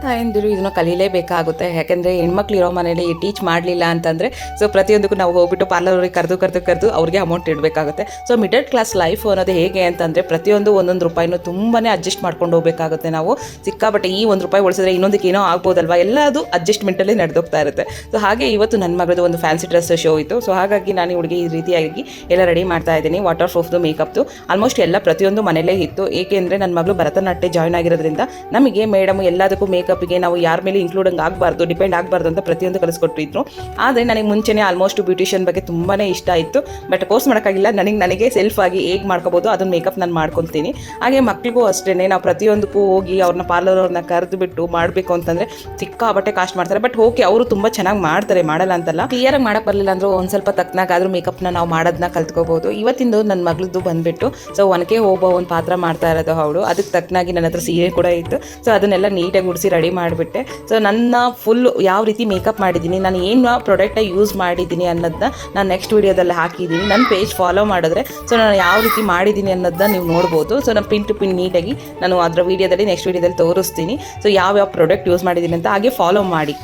ತಾಯಂದಿರು ಇದನ್ನು ಕಲೀಲೇಬೇಕಾಗುತ್ತೆ. ಯಾಕೆಂದರೆ ಹೆಣ್ಮಕ್ಳು ಇರೋ ಮನೇಲಿ ಟೀಚ್ ಮಾಡಲಿಲ್ಲ ಅಂತಂದರೆ ಸೊ ಪ್ರತಿಯೊಂದಕ್ಕೂ ನಾವು ಹೋಗ್ಬಿಟ್ಟು ಪಾರ್ಲರ್ಗೆ ಕರೆದು ಅವ್ರಿಗೆ ಅಮೌಂಟ್ ಇಡಬೇಕಾಗುತ್ತೆ. ಸೊ ಮಿಡಲ್ ಕ್ಲಾಸ್ ಲೈಫ್ ಅನ್ನೋದು ಹೇಗೆ ಅಂತಂದರೆ ಪ್ರತಿಯೊಂದು ಒಂದೊಂದು ರೂಪಾಯಿನೂ ತುಂಬಾ ಅಡ್ಜಸ್ಟ್ ಮಾಡ್ಕೊಂಡು ಹೋಗಬೇಕಾಗುತ್ತೆ. ನಾವು ಸಿಕ್ಕಾಬಟ್ಟೆ ಈ ಒಂದು ರೂಪಾಯಿ ಉಳಿಸಿದ್ರೆ ಇನ್ನೊಂದಕ್ಕೆ ಏನೋ ಆಗ್ಬೋದಲ್ವಾ, ಎಲ್ಲದು ಅಡ್ಜಸ್ಟ್ಮೆಂಟಲ್ಲಿ ನಡೆದೋಗ್ತಾ ಇರುತ್ತೆ. ಸೊ ಹಾಗೆ ಇವತ್ತು ನನ್ನ ಮಗಳದ್ದು ಒಂದು ಫ್ಯಾನ್ಸಿ ಡ್ರೆಸ್ ಶೋ ಇತ್ತು. ಸೊ ಹಾಗಾಗಿ ನಾನು ಹುಡುಗಿ ಈ ರೀತಿಯಾಗಿ ಎಲ್ಲ ರೆಡಿ ಮಾಡ್ತಾ ಇದ್ದೀನಿ. ವಾಟರ್ ಪ್ರೂಫ್ದು ಮೇಕಪ್ದು ಆಲ್ಮೋಸ್ಟ್ ಎಲ್ಲ ಪ್ರತಿಯೊಂದು ಮನೇಲೇ ಇತ್ತು. ಏಕೆಂದರೆ ನನ್ನ ಮಗಳು ಭರತನಾಟ್ಯ ಜಾಯ್ನ್ ಆಗಿರೋದ್ರಿಂದ ನಮಗೆ ಮೇಡಮ್ ಎಲ್ಲದಕ್ಕೂ ಮೇಕಪ್ಗೆ ನಾವು ಯಾರ ಮೇಲೆ ಇನ್ಕ್ಲೂಡಿಂಗ್ ಆಗಬಾರ್ದು, ಡಿಪೆಂಡ್ ಆಗಬಾರ್ದು ಅಂತ ಪ್ರತಿಯೊಂದು ಕಲಿಸ್ಕೊಟ್ಟಿದ್ರು. ಆದರೆ ನನಗೆ ಮುಂಚೆನೇ ಆಲ್ಮೋಸ್ಟ್ ಬ್ಯೂಟಿಷಿಯನ್ ಬಗ್ಗೆ ತುಂಬಾ ಇಷ್ಟ ಇತ್ತು. ಬಟ್ ಕೋರ್ಸ್ ಮಾಡೋಕ್ಕಾಗಿಲ್ಲ. ನನಗೆ ಸೆಲ್ಫ್ ಆಗಿ ಹೇಗೆ ಮಾಡ್ಕೋಬೋದು ಅದನ್ನು ಮೇಕಪ್ ನಾನು ಮಾಡ್ಕೊತೀನಿ. ಹಾಗೆ ಮಕ್ಕಳಿಗೂ ಅಷ್ಟೇ ನಾವು ಪ್ರತಿಯೊಂದಕ್ಕೂ ಹೋಗಿ ಅವ್ರನ್ನ ಪಾರ್ಲರ್ ಅವ್ರನ್ನ ಕರೆದು ಬಿಟ್ಟು ಮಾಡಬೇಕು ಅಂತಂದರೆ ಸಿಕ್ಕಾಬಟ್ಟೆ ಕಾಸ್ಟ್ ಮಾಡ್ತಾರೆ. ಬಟ್ ಓಕೆ, ಅವರು ತುಂಬ ಚೆನ್ನಾಗಿ ಮಾಡ್ತಾರೆ, ಮಾಡಲ್ಲ ಅಂತಲ್ಲ. ಕ್ಲಿಯರಾಗಿ ಮಾಡೋಕ್ಕೆ ಬರಲಿಲ್ಲ ಅಂದರೂ ಒಂದು ಸ್ವಲ್ಪ ತಕ್ಕನಾಗಾದರೂ ಮೇಕಪ್ನ ನಾವು ಮಾಡೋದನ್ನ ಕಲ್ತ್ಕೋಬೋದು. ಇವತ್ತಿಂದು ನನ್ನ ಮಗಳದ್ದು ಬಂದುಬಿಟ್ಟು ಸೊ ಒನಕೆ ಹೋಗೋ ಒಂದು ಪಾತ್ರ ಮಾಡ್ತಾ ಇರೋದು ಅವಳು. ಅದಕ್ಕೆ ತಕ್ಕನಾಗಿ ನನ್ನ ಹತ್ರ ಸೀರೆ ಕೂಡ ಇತ್ತು. ಸೊ ಅದನ್ನೆಲ್ಲ ನೀಟಾಗಿ ಉಡಿಸಿ ರೆಡಿ ಮಾಡಿಬಿಟ್ಟೆ. ಸೊ ನನ್ನ ಫುಲ್ ಯಾವ ರೀತಿ ಮೇಕಪ್ ಮಾಡಿದ್ದೀನಿ, ನಾನು ಏನು ಪ್ರಾಡಕ್ಟ್ನ ಯೂಸ್ ಮಾಡಿದ್ದೀನಿ ಅನ್ನೋದನ್ನ ನಾನು ನೆಕ್ಸ್ಟ್ ವೀಡಿಯೋದಲ್ಲಿ ಹಾಕಿದ್ದೀನಿ. ನನ್ನ ಪೇಜ್ ಫಾಲೋ ಮಾಡಿದ್ರೆ ಸೊ ನಾನು ಯಾವ ರೀತಿ ಮಾಡಿದ್ದೀನಿ ಅನ್ನೋದನ್ನ ನೀವು ನೋಡ್ಬೋದು. ಸೊ ನಾನು ಪಿನ್ ಟು ಪಿನ್ ನೀಟಾಗಿ ನಾನು ಅದರ ವೀಡಿಯೋದಲ್ಲಿ ನೆಕ್ಸ್ಟ್ ವೀಡಿಯೋದಲ್ಲಿ ತೋರಿಸ್ತೀನಿ. ಸೊ ಯಾವ ಪ್ರಾಡಕ್ಟ್ ಯೂಸ್ ಮಾಡಿದ್ದೀನಿ ಅಂತ ಹಾಗೆ ಫಾಲೋ ಮಾಡಿ.